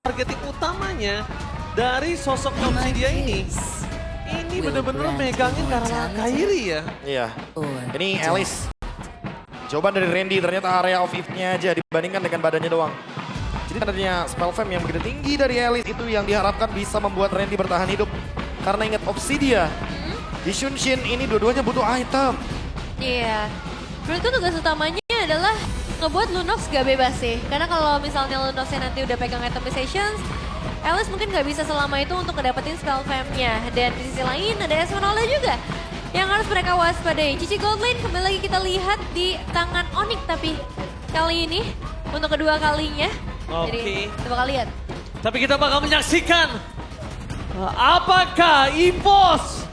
targeting utamanya dari sosok Obsidia ini bener-bener megangin karena Kairi ya. Iya, ini Alice. Coba dari Randy, ternyata area of if-nya aja dibandingkan dengan badannya doang. Jadi adanya spell fam yang begitu tinggi dari Alice itu yang diharapkan bisa membuat Randy bertahan hidup. Karena ingat Obsidia, di Shunshin ini dua-duanya butuh item. Iya, menurutku tugas utamanya adalah ngebuat Lunox gak bebas sih. Karena kalau misalnya Lunoxnya nanti udah pegang itemizations, Alice mungkin gak bisa selama itu untuk ngedapetin spell fam-nya. Dan di sisi lain ada Esmeralda juga yang harus mereka waspadai. Cici Goldlane kembali lagi kita lihat di tangan Onyx, tapi kali ini untuk kedua kalinya. Jadi kita bakal lihat. Tapi kita bakal menyaksikan apakah EVOS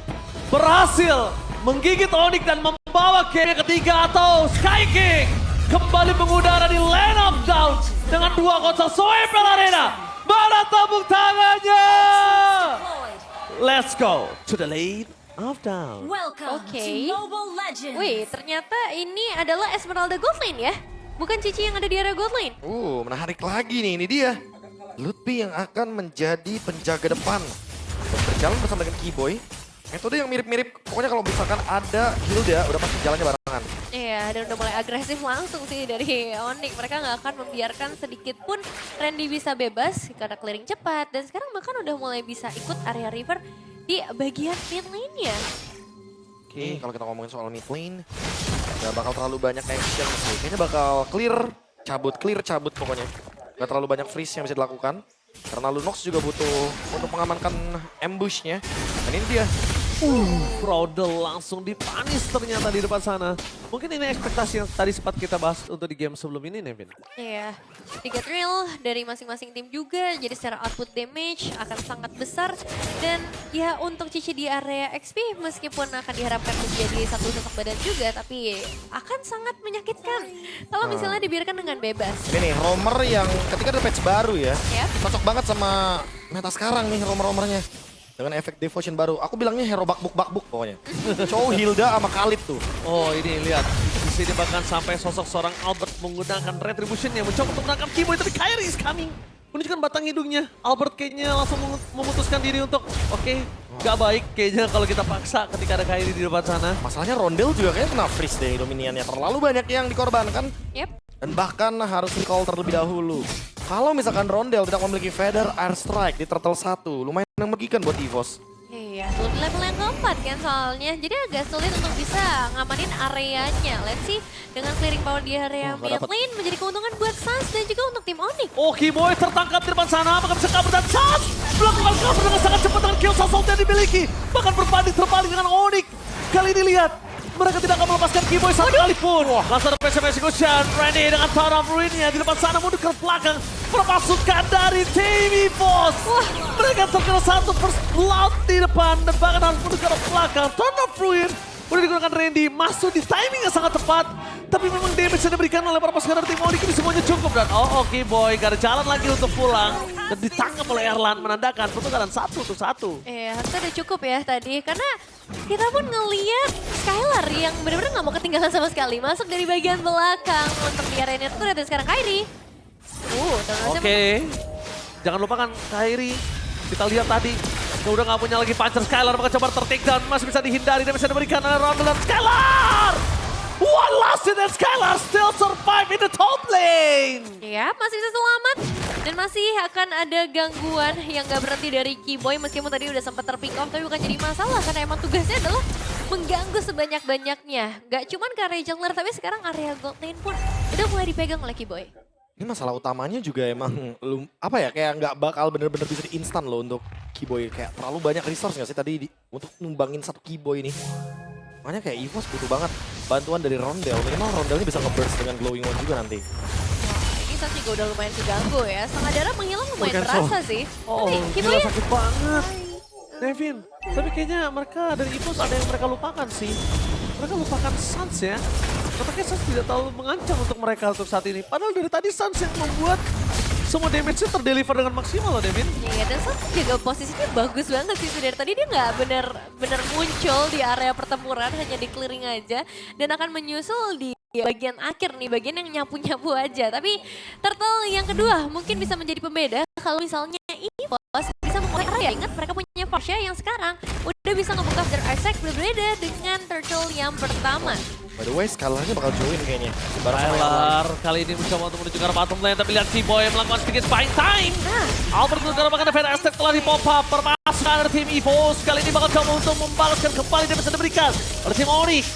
berhasil menggigit Onyx dan membawa game ketiga atau Sky King kembali mengudara di Land of Doubt dengan 2-0 Soepel Arena. Mana tepuk tangannya? Let's go to the Land of Doubt. Welcome Oke. to Mobile Legends. Wih, ternyata ini adalah Esmeralda Goldlane ya? Bukan Cici yang ada di area Goldlane. Menarik lagi nih, ini dia. Lutfi yang akan menjadi penjaga depan. Dan berjalan bersama dengan Keyboy. Metode yang mirip-mirip, pokoknya kalau misalkan ada Hilda, udah pasti jalannya barengan. Iya, dan udah mulai agresif langsung sih dari Onyx. Mereka nggak akan membiarkan sedikit pun Randy bisa bebas karena clearing cepat. Dan sekarang bahkan udah mulai bisa ikut area river di bagian mid lane-nya. Oke, kalau kita ngomongin soal mid lane, gak bakal terlalu banyak action sih. Kayaknya bakal clear, cabut pokoknya. Gak terlalu banyak freeze yang bisa dilakukan. Karena Lunox juga butuh untuk mengamankan ambushnya. Dan ini dia. Fraudel langsung dipanis ternyata di depan sana. Mungkin ini ekspektasi yang tadi sempat kita bahas untuk di game sebelum ini, Nevin. Iya, 3 drill dari masing-masing tim juga. Jadi secara output damage akan sangat besar. Dan ya untuk Cici di area XP meskipun akan diharapkan menjadi satu sosok badan juga. Tapi akan sangat menyakitkan kalau misalnya dibiarkan dengan bebas. Ini roamer yang ketika ada patch baru ya. Yep. Cocok banget sama meta sekarang nih roamer-roamernya. Dengan efek devotion baru. Aku bilangnya hero bakbuk pokoknya. Cowok Hilda sama Khalid tuh. Oh ini lihat, di sini bahkan sampai sosok seorang Albert menggunakan retribution yang mencoba untuk menangkap Keyboy, tapi Kairi is coming. Menunjukkan batang hidungnya. Albert kayaknya langsung memutuskan diri untuk gak baik kayaknya kalau kita paksa ketika ada Kairi di depan sana. Masalahnya Rondel juga kayaknya kena freeze deh dominiannya. Terlalu banyak yang dikorbankan. Yep. Dan bahkan harus recall terlebih dahulu. Kalau misalkan Rondel tidak memiliki Feather Air Strike di Turtle 1, lumayan merugikan buat EVOS. Iya, belum di level yang keempat kan soalnya. Jadi agak sulit untuk bisa ngamanin areanya. Let's see, dengan clearing power di area mid lane menjadi keuntungan buat Sans dan juga untuk tim Onyx. Oh Keyboy tertangkap di depan sana, apakah bisa kabur dan Sans melakukan cover dengan sangat cepat dengan kill assault yang dimiliki. Bahkan berbanding terbalik dengan Onyx. Kali ini lihat, mereka tidak akan melepaskan Keyboy sekalipun. Langsung ada pressure execution, Randy dengan Town of Ruin-nya di depan sana mundur ke belakang. Perpasukan dari tim EVOS. Mereka terkena satu first blood di depan dan bahkan harus mundur ke belakang. Town of Ruin udah digunakan Randy, masuk di timing yang sangat tepat. Tapi memang damage yang diberikan oleh perpasukan dari tim Onyx ini semuanya cukup. Dan Keyboy gak ada jalan lagi untuk pulang. Dan ditangkap oleh Erlan menandakan pertukaran 1-1. Iya, harusnya udah cukup ya tadi. Karena kita pun ngeliat Skylar yang benar-benar nggak mau ketinggalan sama sekali. Masuk dari bagian belakang untuk di area net dan sekarang Kairi. Oke. Jangan lupakan Kairi. Kita lihat tadi. Udah nggak punya lagi puncher Skylar. Maka coba ter-take down. Masih bisa dihindari dan bisa diberikan oleh Rondel dan Skylar. One last hit and Skylar still survive in the top lane. Iya, masih bisa selamat. Dan masih akan ada gangguan yang gak berhenti dari Keyboy. Meskipun tadi udah sempat terpick off, tapi bukan jadi masalah. Karena emang tugasnya adalah mengganggu sebanyak-banyaknya. Gak cuman ke area jungler, tapi sekarang area gold lane pun udah mulai dipegang oleh Keyboy. Ini masalah utamanya juga emang kayak nggak bakal bener-bener bisa di-instan loh untuk Keyboy. Kayak terlalu banyak resource nggak sih tadi untuk numbangin satu Keyboy ini. Makanya kayak EVOS butuh banget bantuan dari Rondel. Minimal Rondelnya bisa nge-burst dengan Glowing One juga nanti. Ini Sans juga udah lumayan keganggu ya. Setengah darah menghilang lumayan berasa sih. Tapi Gila Keyboy sakit banget. Nevin, tapi kayaknya mereka dari EVOS ada yang mereka lupakan sih. Mereka lupakan Sans ya. Tampaknya Sans tidak terlalu mengancam untuk mereka untuk saat ini. Padahal dari tadi Sans yang membuat semua damage-nya terdeliver dengan maksimal loh, Devin. Iya, dan Sans juga posisinya bagus banget sih. Dari tadi dia nggak bener muncul di area pertempuran, hanya di clearing aja. Dan akan menyusul di bagian akhir nih, bagian yang nyapu-nyapu aja. Tapi Turtle yang kedua mungkin bisa menjadi pembeda kalau misalnya EVOS bisa menguasai area. Ingat mereka punya Porsche yang sekarang udah bisa ngebuka Their Isaac, berbeda dengan Turtle yang pertama. By the way, Skylarnya bakal join kayaknya. Bareng sama Tyler kali ini mencoba untuk menuju ke arah bottom lane, tapi lihat Keyboy melakukan sedikit buying time. Albert menuju ke arah bahkan Fed Aztec telah di-pop up. Permasalahan dari tim EVOS kali ini bakal coba untuk membalaskan kembali dan bisa diberikan oleh tim Onyx.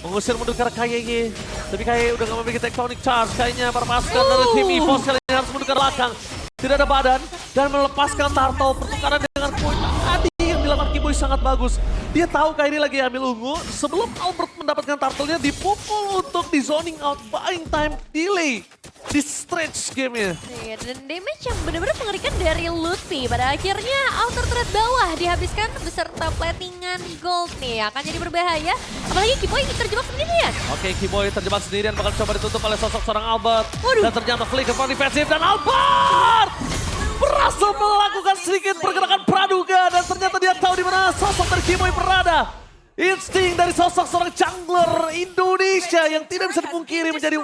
Mengusir mundur ke arah KYY, tapi KYY udah gak memiliki tectonic charge. Kayaknya para pasukan dari tim EVOS kali ini harus mundur ke belakang. Tidak ada badan dan melepaskan Turtle. Pertukaran dengan poin tadi yang dilakukan Keyboy sangat bagus. Dia tahu KYY lagi ambil ungu sebelum Albert mendapatkan Turtle-nya dipukul untuk di zoning out, buying time delay di stretch gamenya. Iya, dan damage yang benar-benar mengerikan dari Lutfi. Pada akhirnya outer thread bawah dihabiskan beserta platingan gold nih. Akan jadi berbahaya, apalagi Keyboy terjebak sendirian. Oke, Keyboy terjebak sendirian bakal coba ditutup oleh sosok seorang Albert. Waduh. Dan ternyata flicker from defensif dan Albert berhasil melakukan sedikit pergerakan praduga dan ternyata dia tahu di mana sosok dari Keyboy berada. Insting dari sosok seorang jungler Indonesia yang tidak bisa dipungkiri menjadi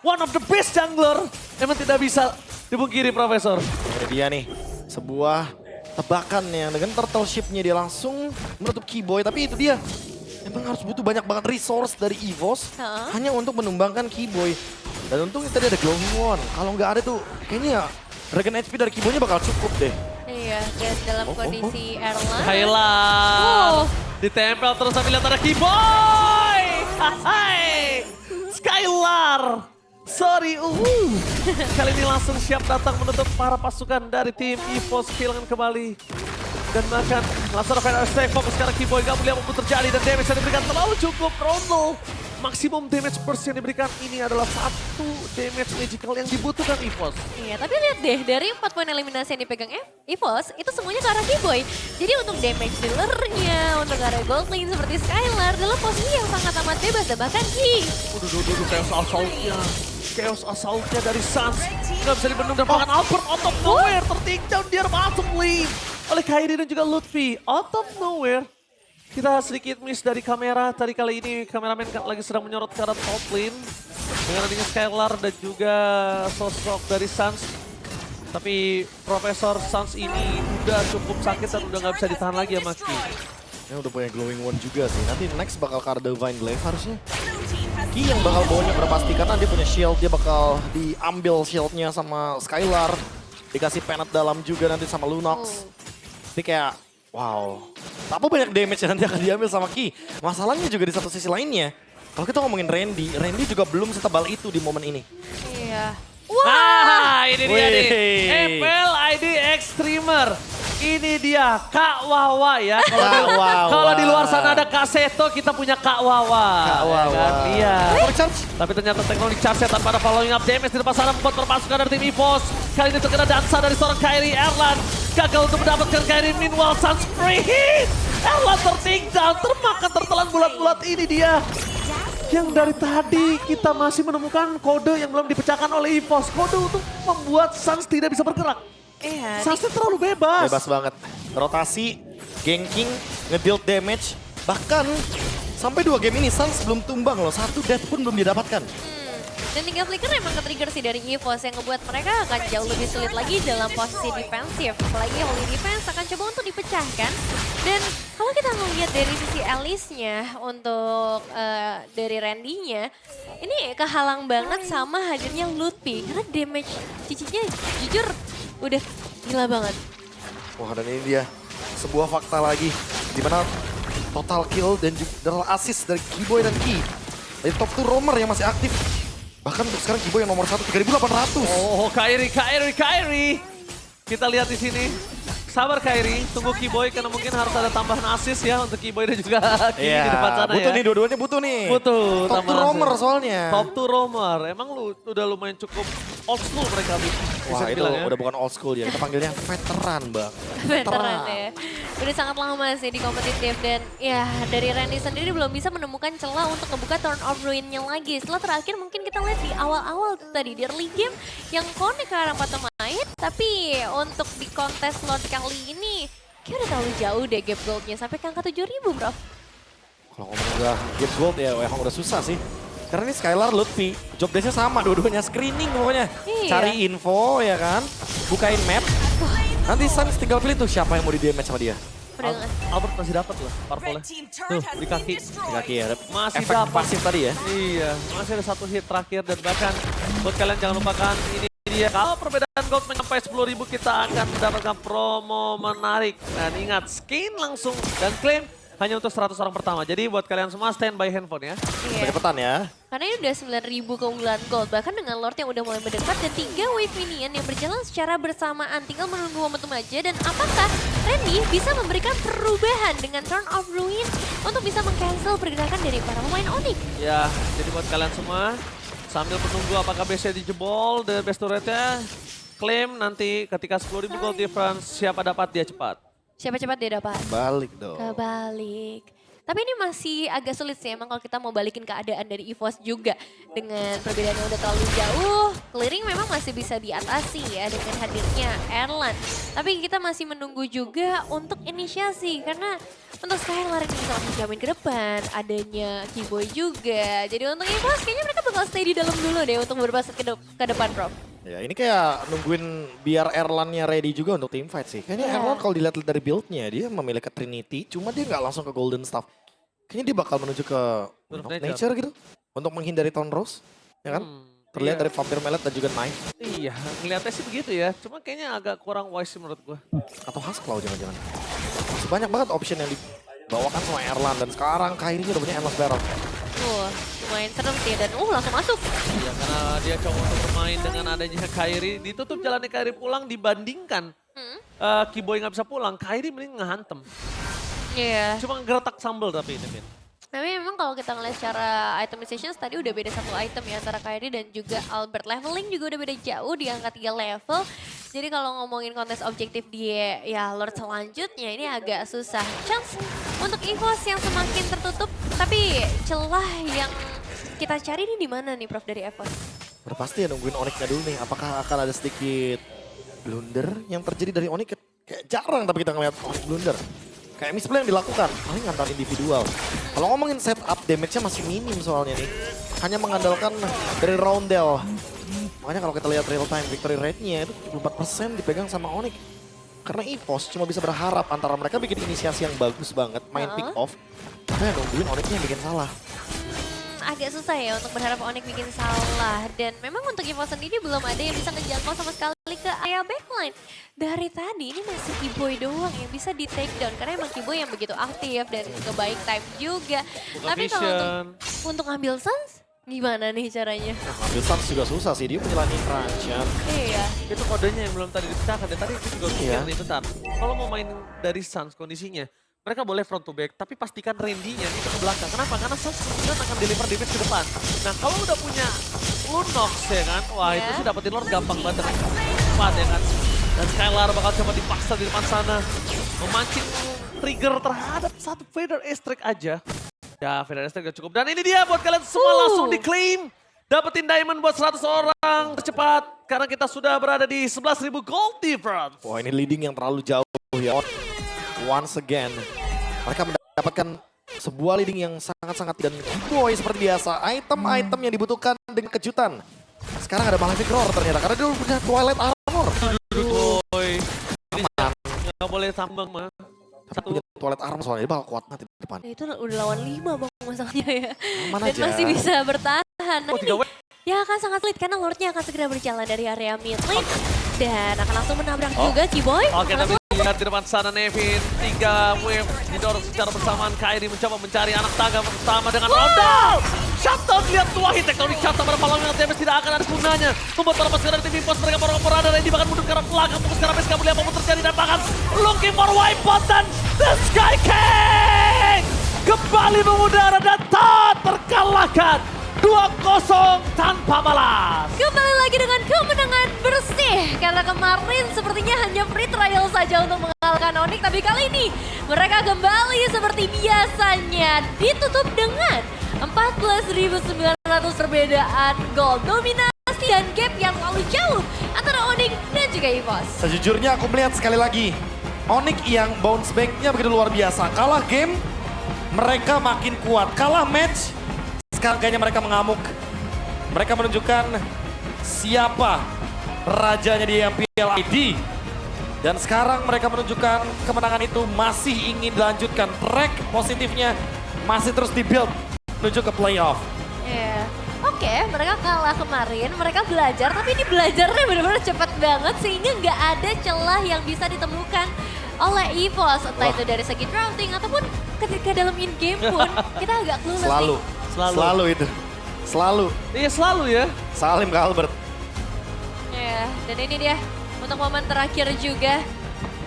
one of the best jungler. Emang tidak bisa dipungkiri, Profesor. Ini dia nih, sebuah tebakan yang dengan turtle ship-nya dia langsung menutup Keyboy. Tapi itu dia, emang harus butuh banyak banget resource dari EVOS hanya untuk menumbangkan Keyboy. Dan untungnya tadi ada Glowing One. Kalau nggak ada tuh, kayaknya ya Dragon HP dari Keyboy-nya bakal cukup deh. Iya, dan dalam kondisi Erlang. Skylar ditempel terus sambil lihat ada Keyboy. Hai, Skylar. Sorry, kali ini langsung siap datang menutup para pasukan dari tim EVOS kehilangan kembali. Dan bahkan langsung Fed Aztec fokus ke arah Keyboy, gak boleh apa terjadi dan damage yang diberikan terlalu cukup. Ronald, maksimum damage burst yang diberikan ini adalah 1 damage magical yang dibutuhkan EVOS. Iya, tapi lihat deh, dari 4 poin eliminasi yang dipegang EVOS, itu semuanya ke arah Keyboy. Jadi untuk damage dealer-nya, untuk arah gold lane seperti Skylar, dalam posisi yang sangat amat bebas dan bahkan Chaos Assault-nya. Chaos Assault-nya dari Suns. Gak bisa dibendung dan bahkan Albert out of nowhere. Tertake down dia bottom lane oleh KYY dan juga Lutfi. Out of nowhere. Kita sedikit miss dari kamera. Tadi kali ini kameramen lagi sedang menyorot ke arah top lane. Dengan adanya Skylar dan juga sosok dari Suns. Tapi Profesor Suns ini udah cukup sakit dan udah gak bisa ditahan lagi ya Maki. Ini udah punya Glowing One juga sih. Nanti next bakal ke arah Divine Glaive harusnya. Ki yang bakal bawanya udah pasti karena dia punya shield. Dia bakal diambil shieldnya sama Skylar. Dikasih penet dalam juga nanti sama Lunox. Jadi kayak wow. Tapi banyak damage yang nanti akan diambil sama Ki. Masalahnya juga di satu sisi lainnya. Kalau kita ngomongin Randy juga belum setebal itu di momen ini. iya. Wah, ini dia nih. Wih. FL ID Extremer. Ini dia Kak Wawa ya. Kak Wawa. Kalau di luar sana ada Kak Seto, kita punya Kak Wawa. Kak Wawa. Kan? Iya. Charge. Tapi ternyata teknologi charge tanpa ada following up damage di depan sana membuat perpasukan dari tim EVOS. Kali ini terkena dansa dari seorang KYY Erlan. Gagal untuk mendapatkan KYY, meanwhile Suns free hit. Erlan ter-take down, termakan tertelan bulat-bulat. Ini dia. Yang dari tadi kita masih menemukan kode yang belum dipecahkan oleh EVOS. Kode untuk membuat Suns tidak bisa bergerak. Iya. Sunsnya terlalu bebas. Bebas banget. Rotasi, ganking, nge-deal damage. Bahkan sampai 2 game ini Suns belum tumbang loh. 1 death pun belum didapatkan. Dan 3 flicker emang ke-trigger sih dari EVOS yang ngebuat mereka akan jauh lebih sulit lagi dalam posisi defensif. Apalagi Holy Defense akan coba untuk dipecahkan. Dan kalau kita ngeliat dari sisi Alice-nya untuk dari Randy-nya, ini kehalang banget sama hadirnya Lutfi. Karena damage cicinya jujur udah gila banget. Wah, dan ini dia sebuah fakta lagi. Dimana total kill dan juga assist dari Keyboy dan Ki. Dari top 2 roamer yang masih aktif. Bahkan untuk sekarang Keyboy yang nomor 1, 3.800. Oh, KYY. Kita lihat di sini. Sabar KYY, tunggu Keyboy karena mungkin harus ada tambahan assist ya untuk Keyboy dan juga Ki di depan sana butuh ya. nih, dua-duanya butuh nih. Butuh Top 2 tambahan roamer assist. soalnya. Top 2 roamer, emang lu udah lumayan cukup old school mereka bisa Wah, itu dibilang ya. udah bukan old school ya. Kita panggilnya veteran, Bang. Veteran ya. Udah sangat lama sih di kompetitif dan ya dari Randy sendiri belum bisa menemukan celah untuk ngebuka turn of ruin-nya lagi. Setelah terakhir mungkin kita lihat di awal-awal tadi di early game yang connect ke arah 4 pemain. Tapi untuk di kontes Lord kali ini kayak udah terlalu jauh deh gap goldnya sampai ke angka 7.000 bro. Kalau ngomong udah game gold ya emang udah susah sih. Karena ini Skylar, Lutfi, job desk-nya sama, dua-duanya screening pokoknya. Iya. Cari info ya kan, bukain map. Nanti Suns tinggal pilih tuh siapa yang mau di damage sama dia. Udah nggak? Albert masih dapat loh parpolnya. Tuh, di kaki. Di kaki ya, Masih efek dapat. pasif tadi ya. Iya, masih ada satu hit terakhir dan bahkan buat kalian jangan lupakan ini dia. Kalau perbedaan gold mencapai 10.000 kita akan mendapatkan promo menarik. Dan ingat, skin langsung dan claim hanya untuk 100 orang pertama. Jadi buat kalian semua standby handphone ya. Iya. Cepetan ya. Karena ini udah 9.000 keunggulan gold, bahkan dengan Lord yang udah mulai mendekat dan 3 wave minion yang berjalan secara bersamaan. Tinggal menunggu momentum aja dan apakah Randy bisa memberikan perubahan dengan Turn of Ruin untuk bisa meng-cancel pergerakan dari para pemain Onyx. Ya, jadi buat kalian semua sambil menunggu apakah BC dijebol dan best turretnya claim nanti ketika 10.000 gold difference siapa dapat dia cepat. Siapa cepat dia dapat? Balik dong. Kebalik. Tapi ini masih agak sulit sih emang kalau kita mau balikin keadaan dari EVOS juga. Dengan perbedaan yang udah terlalu jauh, clearing memang masih bisa diatasi ya dengan hadirnya Erlan. Tapi kita masih menunggu juga untuk inisiasi karena untuk Skylar ini bisa langsung jamin ke depan. Adanya Keyboy juga. Jadi untuk EVOS kayaknya mereka bakal stay di dalam dulu deh untuk beberapa set ke depan, Prof. Ya ini kayak nungguin biar Erlan-nya ready juga untuk team fight sih. Kayaknya Erlan kalau dilihat dari build-nya dia memilih ke Trinity, cuma dia nggak langsung ke Golden Staff. Kayaknya dia bakal menuju ke Wind of Nature gitu. Untuk menghindari Thorn Rose, ya kan? Terlihat iya. dari Vampire Mallet dan juga Knife. Iya, ngeliatnya sih begitu ya. Cuma kayaknya agak kurang wise sih menurut gue. Atau Husklaw jangan-jangan. Masih banyak banget option yang dibawakan sama Erlan. Dan sekarang Kairi udah punya Endless Barrel. Lumayan serem sih dan langsung masuk. Iya, karena dia coba untuk bermain dengan adanya Kairi. Ditutup jalannya Kairi pulang dibandingkan Keyboy nggak bisa pulang. Kairi mending ngehantem. Iya. Cuma geretak sambal tapi ini, Min. Tapi memang kalau kita ngeliat secara itemizations tadi udah beda satu item ya antara Kairi dan juga Albert. Leveling juga udah beda jauh di angka 3 level. Jadi kalau ngomongin kontes objektif dia ya Lord selanjutnya ini agak susah. Chance untuk EVOS yang semakin tertutup. Tapi celah yang kita cari ini di mana nih Prof dari EVOS? Udah pasti ya nungguin Onyx-nya dulu nih. Apakah akan ada sedikit blunder yang terjadi dari Onyx? Kayak jarang tapi kita ngeliat Onyx blunder. Kayak misplay yang dilakukan, paling antar individual. Kalau ngomongin setup, damage-nya masih minim soalnya nih. Hanya mengandalkan dari Roundel. Makanya kalau kita lihat real time victory rate-nya itu 74% dipegang sama Onyx. Karena EVOS cuma bisa berharap antara mereka bikin inisiasi yang bagus banget, main pick off. Tapi ya nungguin Onyx-nya yang bikin salah. Agak susah ya untuk berharap Onyx bikin salah. Dan memang untuk EVOS sendiri belum ada yang bisa ngejangkau sama sekali ke area backline. Dari tadi ini masih Keyboy doang yang bisa di take down. Karena emang Keyboy yang begitu aktif dan ke baik time juga. Tapi kalau untuk ngambil Suns, gimana nih caranya? Ngambil Suns juga susah sih, dia punya line crunch. Iya. Itu kodenya yang belum tadi dipecahkan. Dan tadi itu juga mikir Iya. nih, bentar. Kalau mau main dari Suns kondisinya, mereka boleh front to back, tapi pastikan Randy-nya itu ke belakang. Kenapa? Karena Suns kemudian akan deliver damage ke depan. Nah kalau udah punya Lunox ya kan, wah itu sih dapetin Lord gampang banget. Cepat ya kan. Dan Skylar bakal coba dipaksa di depan sana. Memancing trigger terhadap satu Vader Airstrike aja. Ya Vader Airstrike udah cukup. Dan ini dia buat kalian semua langsung diklaim. Dapetin diamond buat 100 orang tercepat. Karena kita sudah berada di 11.000 gold difference. Wah ini leading yang terlalu jauh ya. Once again, mereka mendapatkan sebuah leading yang sangat-sangat dan Keyboy seperti biasa. Item-item yang dibutuhkan dengan kejutan. Sekarang ada Malefic Roar ternyata, karena dia punya Twilight Armor. Boy, ini nggak boleh tambang mah. Tapi punya Twilight Armor soalnya, dia bakal kuat nanti di depan. Itu udah lawan 5 bang masalahnya ya. Aman Dan aja. masih bisa bertahan. Nah Oh, 3 ini ya akan sangat sulit karena Lordnya akan segera berjalan dari area mid lane. Dan akan langsung menabrak juga Keyboy. Oke, tapi lihat di depan sana Nevin. 3 wave didorong secara bersamaan. Kairi mencoba mencari anak tangga pertama dengan Rondal. Shutdown, lihat tuah hit tektonik shutdown pada malam yang TMS tidak akan ada gunanya. Membuat para pasukan dari tim Impos mereka baru berada. Randy bahkan mundur ke arah belakang. Fokus ke arah base, kamu lihat apapun terjadi. Dan bahkan looking for wipeout dan The Sky King kembali mengudara dan tak terkalahkan. 2-0 tanpa balas. Kembali lagi dengan kemenangan bersih. Karena kemarin sepertinya hanya free trial saja untuk mengalahkan Onyx. Tapi kali ini mereka kembali seperti biasanya. Ditutup dengan 14.900 perbedaan gold. Dominasi dan gap yang terlalu jauh antara Onyx dan juga EVOS. Sejujurnya aku melihat sekali lagi, Onyx yang bounce back-nya begitu luar biasa. Kalah game, mereka makin kuat. Kalah match, Sekarang kayaknya mereka mengamuk. Mereka menunjukkan siapa rajanya di MPL ID. Dan sekarang mereka menunjukkan kemenangan itu masih ingin dilanjutkan. Track positifnya masih terus dibuild menuju ke playoff. Iya. Oke, mereka kalah kemarin, mereka belajar, tapi ini belajarnya benar-benar cepat banget sehingga nggak ada celah yang bisa ditemukan oleh EVOS. Entah itu dari segi drafting ataupun ketika dalam in-game pun kita agak clueless Selalu, nih. selalu itu. Selalu. Iya selalu ya. Salim ke Albert. Ya, dan ini dia untuk momen terakhir juga.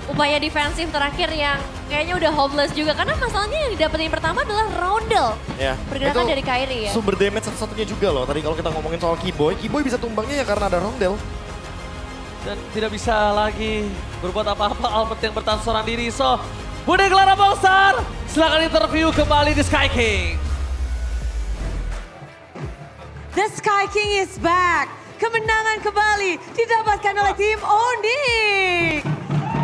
Upaya defensif terakhir yang kayaknya udah hopeless juga. Karena masalahnya yang didapetin pertama adalah Roundel. Ya, Pergerakan itu dari Kairi ya. Sumber damage satu-satunya juga loh. Tadi kalau kita ngomongin soal Keyboy bisa tumbangnya ya karena ada Roundel. Dan tidak bisa lagi berbuat apa-apa Albert yang bertahan seorang diri. So, Budi Clara Bongsar, silakan interview kembali di Sky King. The Sky King is back. Kemenangan kembali didapatkan oleh tim Onyx.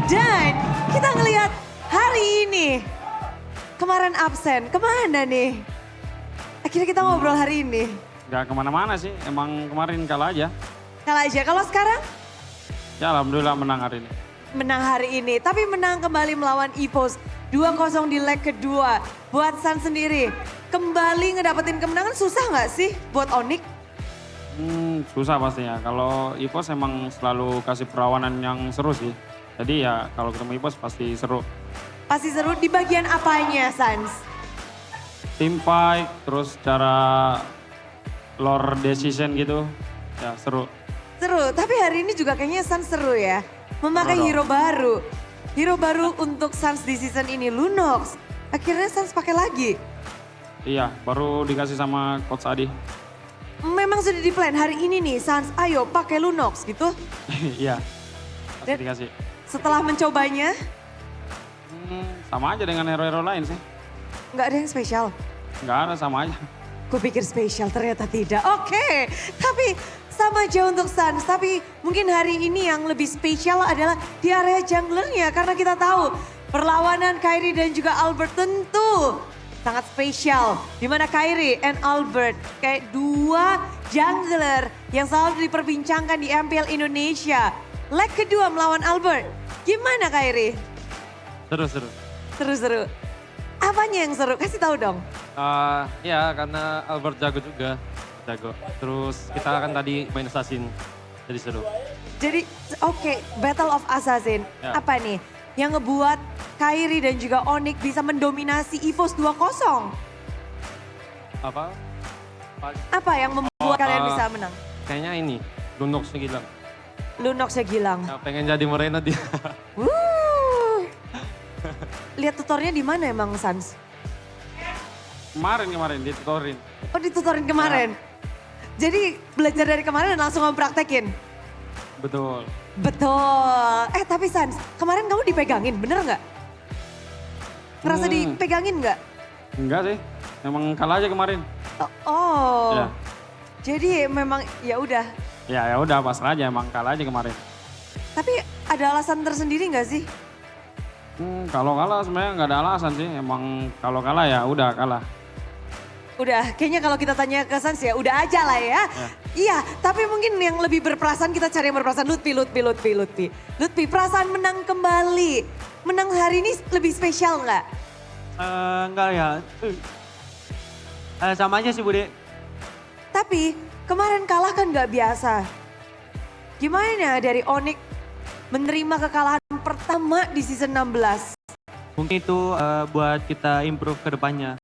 Dan kita ngelihat hari ini, kemarin absen, kemana nih? Akhirnya kita ngobrol hari ini. Gak kemana-mana sih, emang kemarin kalah aja. Kalah aja, kalau sekarang Ya alhamdulillah menang hari ini. menang hari ini. Tapi menang kembali melawan EVOS 2-0 di leg kedua. Buat Sun sendiri, kembali ngedapetin kemenangan susah nggak sih buat Onyx? Susah pastinya, kalau EVOS emang selalu kasih perlawanan yang seru sih. Jadi ya kalau ketemu EVOS pasti seru. Pasti seru di bagian apanya, Suns? Team fight, terus cara lore decision gitu, ya seru. Seru, tapi hari ini juga kayaknya Suns seru ya. Memakai Seru dong. hero baru. Hero baru untuk Suns di season ini, Lunox. Akhirnya Suns pakai lagi. Iya, baru dikasih sama Coach Adi. Memang sudah di plan hari ini nih, Suns ayo pakai Lunox gitu. Iya, pasti Dan- dikasih. Setelah mencobanya, Sama aja dengan hero-hero lain sih. nggak ada yang spesial. Nggak ada, sama aja. Kupikir spesial, ternyata tidak. Oke, tapi sama aja untuk Suns. Tapi mungkin hari ini yang lebih spesial adalah di area junglernya. Karena kita tahu perlawanan Kairi dan juga Albert tentu sangat spesial. Dimana Kairi and Albert kayak dua jungler yang selalu diperbincangkan di MPL Indonesia. Leg kedua melawan Albert. Gimana Kairi? Seru-seru. Seru-seru. Apanya yang seru? Kasih tahu dong. Ya karena Albert jago juga, jago. Terus kita kan tadi main assassin, jadi seru. Jadi oke, Battle of Assassin. Ya. Apa nih yang ngebuat Kairi dan juga Onyx bisa mendominasi EVOS 2-0? Apa? Apa yang membuat kalian bisa menang? Kayaknya ini, Lunox gila. Lunox ya Gilang. Ya, pengen jadi Moreno dia. Wuh. Lihat tutornya di mana emang Sans? Kemarin ditutorin. Oh ditutorin kemarin. Jadi belajar dari kemarin dan langsung mempraktekin. Betul. Betul. Tapi Sans, kemarin kamu dipegangin, bener nggak? Ngerasa dipegangin nggak? Enggak sih, emang kalah aja kemarin. Oh. Ya. Jadi memang ya udah. Ya udah pasrah aja, emang kalah aja kemarin. Tapi ada alasan tersendiri nggak sih? Kalau kalah sebenarnya nggak ada alasan sih, emang kalau kalah ya udah kalah. Udah, kayaknya kalau kita tanya ke Sans ya udah aja lah ya. Iya, tapi mungkin yang lebih berperasaan kita cari yang berperasaan. Lutfi, perasaan menang kembali. Menang hari ini lebih spesial nggak? Enggak ya. Sama aja sih Bude. Tapi kemarin kalah kan nggak biasa. Gimana dari Onyx menerima kekalahan pertama di season 16? Mungkin itu buat kita improve ke depannya.